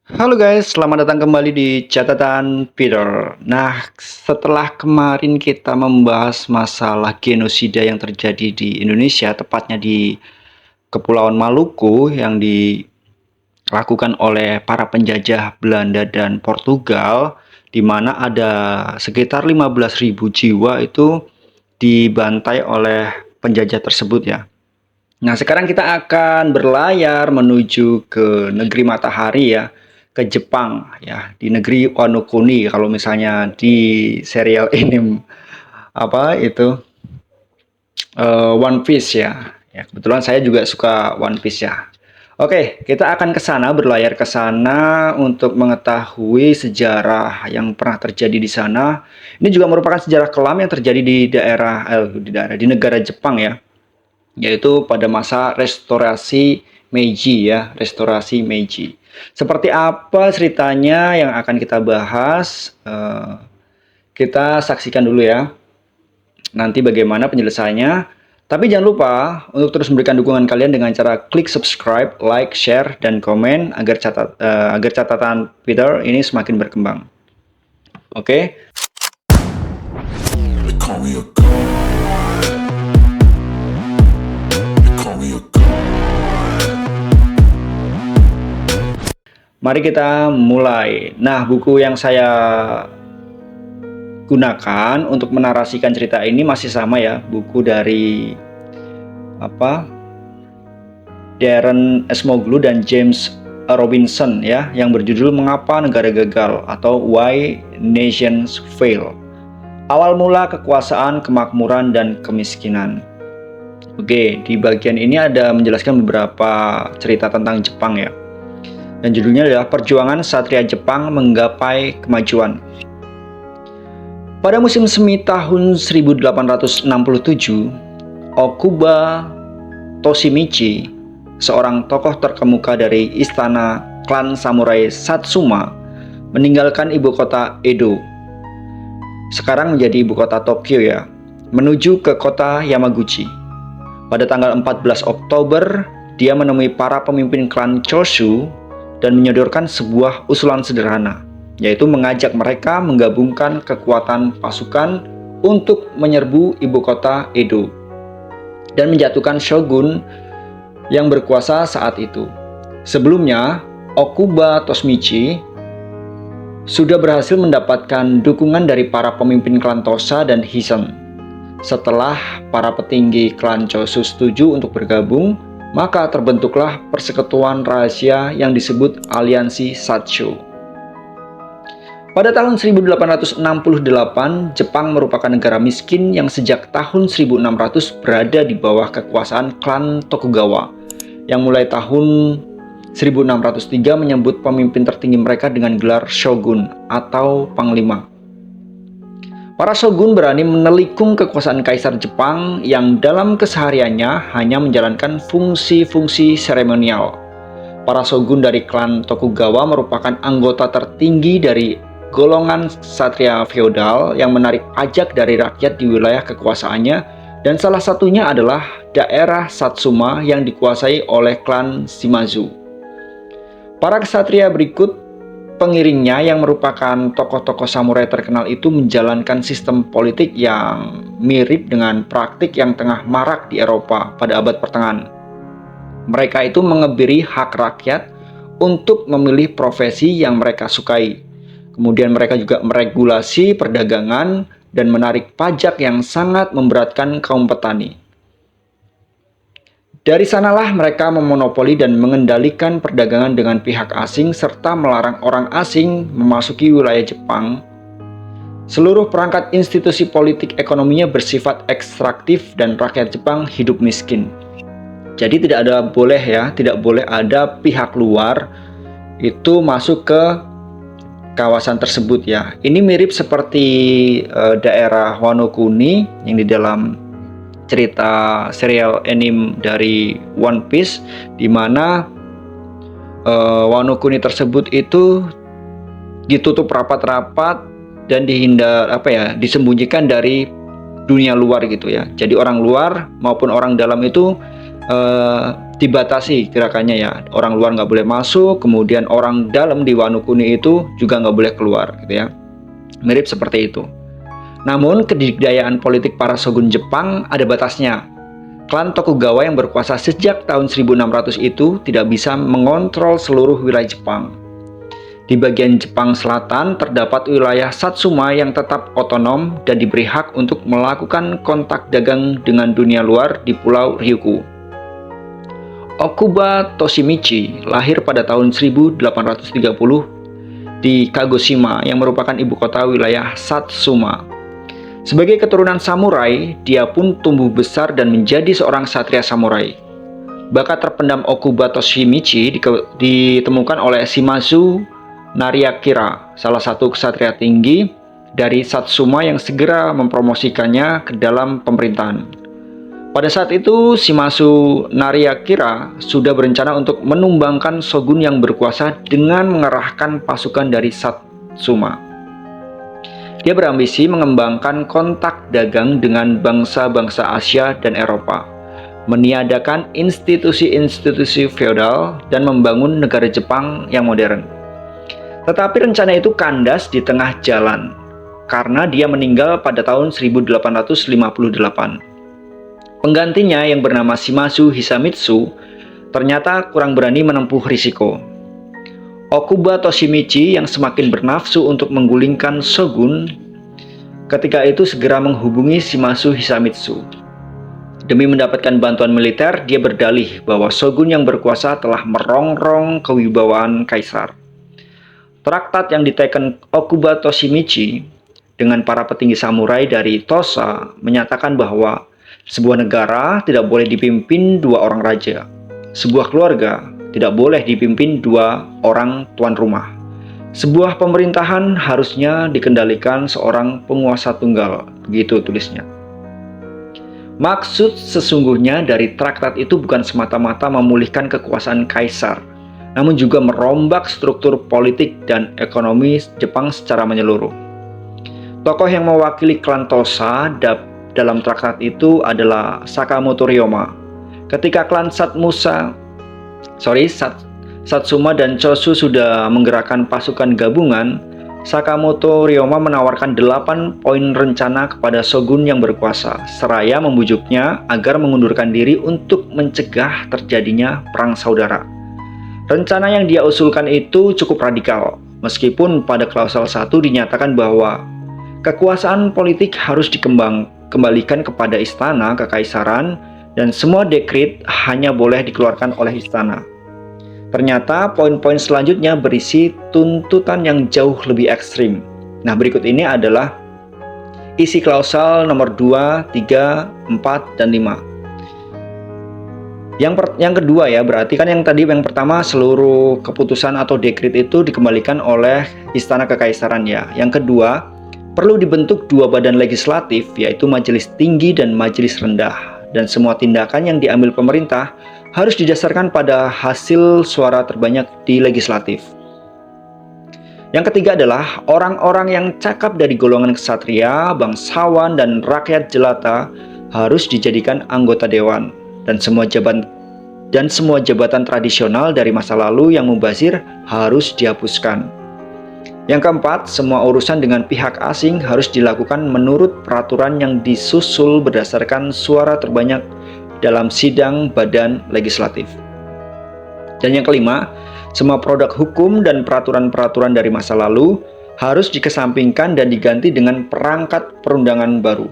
Halo guys, selamat datang kembali di catatan Peter. Nah, setelah kemarin kita membahas masalah genosida yang terjadi di Indonesia, tepatnya di Kepulauan Maluku yang dilakukan oleh para penjajah Belanda dan Portugal, di mana ada sekitar 15.000 jiwa itu dibantai oleh penjajah tersebut ya. Nah, sekarang kita akan berlayar menuju ke negeri matahari ya, ke Jepang ya, di negeri Wano Kuni kalau misalnya di serial anime apa itu One Piece ya. Ya, kebetulan saya juga suka One Piece ya. Oke, kita akan ke sana, berlayar ke sana untuk mengetahui sejarah yang pernah terjadi di sana. Ini juga merupakan sejarah kelam yang terjadi di negara Jepang ya, yaitu pada masa restorasi Meiji ya, restorasi Meiji. Seperti apa ceritanya yang akan kita bahas? Kita saksikan dulu ya, nanti bagaimana penyelesaiannya. Tapi jangan lupa untuk terus memberikan dukungan kalian dengan cara klik subscribe, like, share, dan komen agar catatan Peter ini semakin berkembang. Oke? They call me a god. They call me a god. Mari kita mulai. Nah, buku yang saya gunakan untuk menarasikan cerita ini masih sama ya, buku dari Darren Acemoglu dan James Robinson ya, yang berjudul Mengapa Negara Gagal atau Why Nations Fail. Awal mula kekuasaan, kemakmuran, dan kemiskinan. Oke, di bagian ini ada menjelaskan beberapa cerita tentang Jepang ya. Dan judulnya adalah Perjuangan Satria Jepang Menggapai Kemajuan. Pada musim semi tahun 1867, Okuba Toshimichi, seorang tokoh terkemuka dari istana klan samurai Satsuma, meninggalkan ibu kota Edo, sekarang menjadi ibu kota Tokyo ya, menuju ke kota Yamaguchi. Pada tanggal 14 Oktober, dia menemui para pemimpin klan Choshu dan menyodorkan sebuah usulan sederhana, yaitu mengajak mereka menggabungkan kekuatan pasukan untuk menyerbu ibu kota Edo dan menjatuhkan shogun yang berkuasa saat itu. Sebelumnya, Okuba Toshimichi sudah berhasil mendapatkan dukungan dari para pemimpin klan Tosa dan Hisen. Setelah para petinggi klan Choshu setuju untuk bergabung, maka terbentuklah persekutuan rahasia yang disebut Aliansi Satsho. Pada tahun 1868, Jepang merupakan negara miskin yang sejak tahun 1600 berada di bawah kekuasaan klan Tokugawa, yang mulai tahun 1603 menyebut pemimpin tertinggi mereka dengan gelar shogun atau panglima. Para shogun berani menelikung kekuasaan kaisar Jepang yang dalam kesehariannya hanya menjalankan fungsi-fungsi seremonial. Para shogun dari klan Tokugawa merupakan anggota tertinggi dari golongan ksatria feodal yang menarik pajak dari rakyat di wilayah kekuasaannya, dan salah satunya adalah daerah Satsuma yang dikuasai oleh klan Shimazu. Para ksatria berikut pengiringnya yang merupakan tokoh-tokoh samurai terkenal itu menjalankan sistem politik yang mirip dengan praktik yang tengah marak di Eropa pada abad pertengahan. Mereka itu mengebiri hak rakyat untuk memilih profesi yang mereka sukai. Kemudian mereka juga meregulasi perdagangan dan menarik pajak yang sangat memberatkan kaum petani. Dari sanalah mereka memonopoli dan mengendalikan perdagangan dengan pihak asing serta melarang orang asing memasuki wilayah Jepang. Seluruh perangkat institusi politik ekonominya bersifat ekstraktif dan rakyat Jepang hidup miskin. Jadi tidak boleh ada pihak luar itu masuk ke kawasan tersebut ya. Ini mirip seperti daerah Wano Kuni yang di dalam cerita serial anime dari One Piece, di mana Wano Kuni tersebut itu ditutup rapat-rapat dan disembunyikan dari dunia luar gitu ya. Jadi orang luar maupun orang dalam itu dibatasi gerakannya ya. Orang luar nggak boleh masuk, kemudian orang dalam di Wano Kuni itu juga nggak boleh keluar gitu ya. Mirip seperti itu. Namun kedikdayaan politik para shogun Jepang ada batasnya. Klan Tokugawa yang berkuasa sejak tahun 1600 itu tidak bisa mengontrol seluruh wilayah Jepang. Di bagian Jepang Selatan terdapat wilayah Satsuma yang tetap otonom dan diberi hak untuk melakukan kontak dagang dengan dunia luar di Pulau Ryukyu. Okuba Toshimichi lahir pada tahun 1830 di Kagoshima yang merupakan ibu kota wilayah Satsuma. Sebagai keturunan samurai, dia pun tumbuh besar dan menjadi seorang satria samurai. Bakat terpendam Okuba Toshimichi ditemukan oleh Shimazu Nariakira, salah satu ksatria tinggi dari Satsuma yang segera mempromosikannya ke dalam pemerintahan. Pada saat itu, Shimazu Nariakira sudah berencana untuk menumbangkan shogun yang berkuasa dengan mengerahkan pasukan dari Satsuma. Dia berambisi mengembangkan kontak dagang dengan bangsa-bangsa Asia dan Eropa, meniadakan institusi-institusi feodal, dan membangun negara Jepang yang modern. Tetapi rencana itu kandas di tengah jalan karena dia meninggal pada tahun 1858. Penggantinya yang bernama Shimazu Hisamitsu ternyata kurang berani menempuh risiko. Okuba Toshimichi yang semakin bernafsu untuk menggulingkan shogun ketika itu segera menghubungi Shimazu Hisamitsu. Demi mendapatkan bantuan militer, dia berdalih bahwa shogun yang berkuasa telah merongrong kewibawaan kaisar. Traktat yang diteken Okuba Toshimichi dengan para petinggi samurai dari Tosa menyatakan bahwa sebuah negara tidak boleh dipimpin dua orang raja. Sebuah keluarga tidak boleh dipimpin dua orang tuan rumah. Sebuah pemerintahan harusnya dikendalikan seorang penguasa tunggal, begitu tulisnya. Maksud sesungguhnya dari traktat itu bukan semata-mata memulihkan kekuasaan kaisar, namun juga merombak struktur politik dan ekonomi Jepang secara menyeluruh. Tokoh yang mewakili klan Tosa dalam traktat itu adalah Sakamoto Ryoma. Ketika klan Satsuma dan Chosu sudah menggerakkan pasukan gabungan, Sakamoto Ryoma menawarkan 8 poin rencana kepada shogun yang berkuasa, seraya membujuknya agar mengundurkan diri untuk mencegah terjadinya perang saudara. Rencana yang dia usulkan itu cukup radikal, meskipun pada klausul 1 dinyatakan bahwa kekuasaan politik harus dikembalikan kepada istana kekaisaran dan semua dekret hanya boleh dikeluarkan oleh istana. Ternyata poin-poin selanjutnya berisi tuntutan yang jauh lebih ekstrim. Nah, berikut ini adalah isi klausul nomor 2, 3, 4, dan 5. Yang kedua ya, berarti kan yang pertama seluruh keputusan atau dekret itu dikembalikan oleh istana kekaisaran ya. Yang kedua, perlu dibentuk 2 badan legislatif, yaitu majelis tinggi dan majelis rendah. Dan semua tindakan yang diambil pemerintah harus didasarkan pada hasil suara terbanyak di legislatif. Yang ketiga adalah orang-orang yang cakap dari golongan ksatria, bangsawan, dan rakyat jelata harus dijadikan anggota dewan. Dan semua jabatan tradisional dari masa lalu yang mubazir harus dihapuskan. Yang keempat, semua urusan dengan pihak asing harus dilakukan menurut peraturan yang disusul berdasarkan suara terbanyak dalam sidang badan legislatif. Dan yang kelima, semua produk hukum dan peraturan-peraturan dari masa lalu harus dikesampingkan dan diganti dengan perangkat perundangan baru.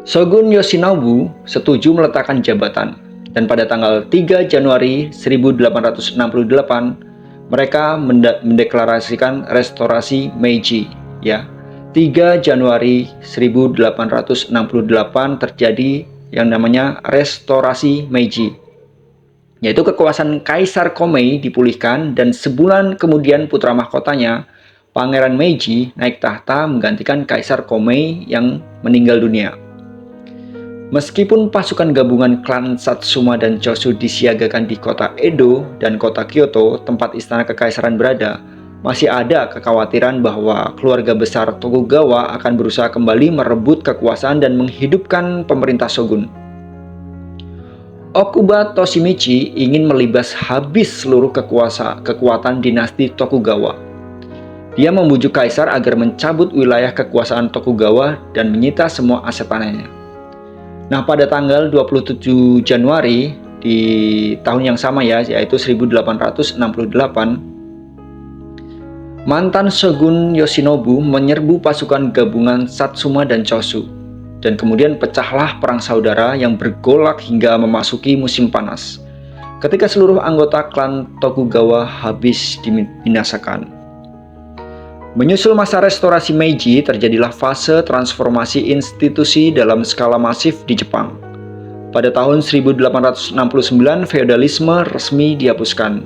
Shogun Yoshinobu setuju meletakkan jabatan, dan pada tanggal 3 Januari 1868 mereka mendeklarasikan restorasi Meiji ya. 3 Januari 1868 terjadi yang namanya restorasi Meiji, yaitu kekuasaan Kaisar Komei dipulihkan dan sebulan kemudian putra mahkotanya Pangeran Meiji naik tahta menggantikan Kaisar Komei yang meninggal dunia. Meskipun pasukan gabungan klan Satsuma dan Chosu disiagakan di kota Edo dan kota Kyoto, tempat istana kekaisaran berada, masih ada kekhawatiran bahwa keluarga besar Tokugawa akan berusaha kembali merebut kekuasaan dan menghidupkan pemerintah shogun. Okuba Toshimichi ingin melibas habis seluruh kekuatan dinasti Tokugawa. Dia membujuk kaisar agar mencabut wilayah kekuasaan Tokugawa dan menyita semua aset tanahnya. Nah, pada tanggal 27 Januari di tahun yang sama yaitu 1868, mantan Shogun Yoshinobu menyerbu pasukan gabungan Satsuma dan Chosu. Dan kemudian pecahlah perang saudara yang bergolak hingga memasuki musim panas, ketika seluruh anggota klan Tokugawa habis dibinasakan. Menyusul masa restorasi Meiji, terjadilah fase transformasi institusi dalam skala masif di Jepang. Pada tahun 1869, feodalisme resmi dihapuskan,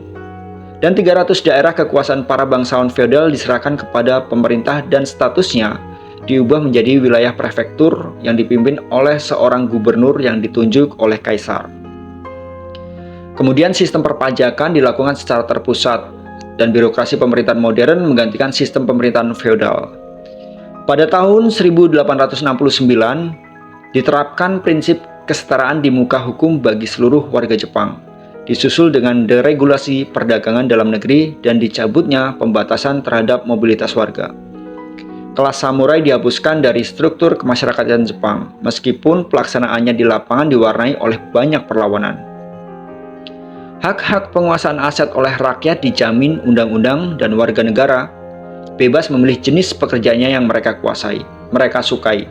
dan 300 daerah kekuasaan para bangsawan feodal diserahkan kepada pemerintah dan statusnya diubah menjadi wilayah prefektur yang dipimpin oleh seorang gubernur yang ditunjuk oleh kaisar. Kemudian sistem perpajakan dilakukan secara terpusat dan birokrasi pemerintahan modern menggantikan sistem pemerintahan feodal. Pada tahun 1869 diterapkan prinsip kesetaraan di muka hukum bagi seluruh warga Jepang, disusul dengan deregulasi perdagangan dalam negeri dan dicabutnya pembatasan terhadap mobilitas warga. Kelas samurai dihapuskan dari struktur kemasyarakatan Jepang, meskipun pelaksanaannya di lapangan diwarnai oleh banyak perlawanan. Hak-hak penguasaan aset oleh rakyat dijamin undang-undang dan warga negara bebas memilih jenis pekerjaannya yang mereka sukai.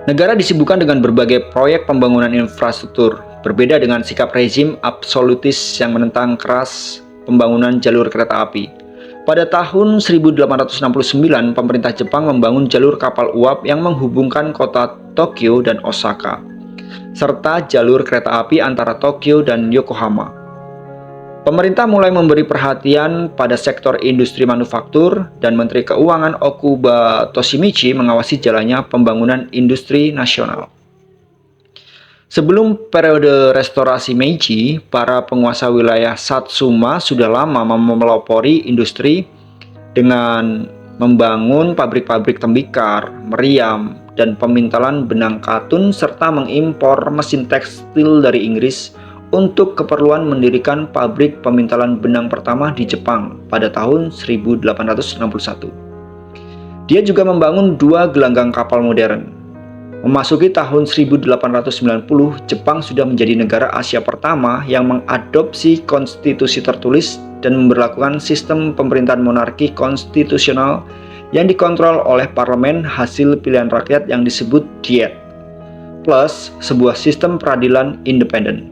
Negara disibukkan dengan berbagai proyek pembangunan infrastruktur, berbeda dengan sikap rezim absolutis yang menentang keras pembangunan jalur kereta api. Pada tahun 1869, pemerintah Jepang membangun jalur kapal uap yang menghubungkan kota Tokyo dan Osaka, serta jalur kereta api antara Tokyo dan Yokohama. Pemerintah mulai memberi perhatian pada sektor industri manufaktur, dan Menteri Keuangan Okuba Toshimichi mengawasi jalannya pembangunan industri nasional. Sebelum periode restorasi Meiji, para penguasa wilayah Satsuma sudah lama memelopori industri dengan membangun pabrik-pabrik tembikar, meriam, dan pemintalan benang katun, serta mengimpor mesin tekstil dari Inggris untuk keperluan mendirikan pabrik pemintalan benang pertama di Jepang pada tahun 1861. Dia juga membangun 2 gelanggang kapal modern. Memasuki tahun 1890, Jepang sudah menjadi negara Asia pertama yang mengadopsi konstitusi tertulis dan memberlakukan sistem pemerintahan monarki konstitusional yang dikontrol oleh parlemen hasil pilihan rakyat yang disebut Diet, plus sebuah sistem peradilan independen.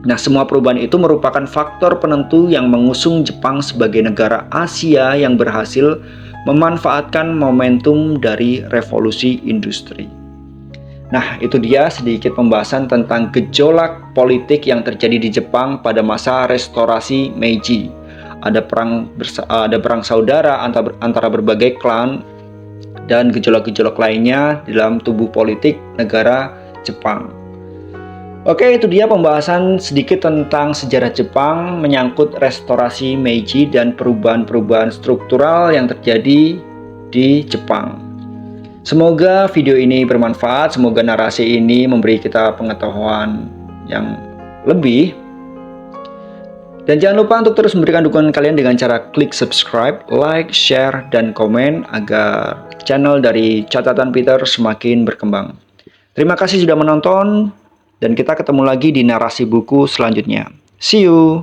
Nah, semua perubahan itu merupakan faktor penentu yang mengusung Jepang sebagai negara Asia yang berhasil memanfaatkan momentum dari revolusi industri. Nah, itu dia sedikit pembahasan tentang gejolak politik yang terjadi di Jepang pada masa restorasi Meiji. Ada perang saudara antara berbagai klan dan gejolak-gejolak lainnya dalam tubuh politik negara Jepang. Oke, itu dia pembahasan sedikit tentang sejarah Jepang menyangkut restorasi Meiji dan perubahan-perubahan struktural yang terjadi di Jepang. Semoga video ini bermanfaat, semoga narasi ini memberi kita pengetahuan yang lebih. Dan jangan lupa untuk terus memberikan dukungan kalian dengan cara klik subscribe, like, share, dan komen agar channel dari Catatan Peter semakin berkembang. Terima kasih sudah menonton, dan kita ketemu lagi di narasi buku selanjutnya. See you!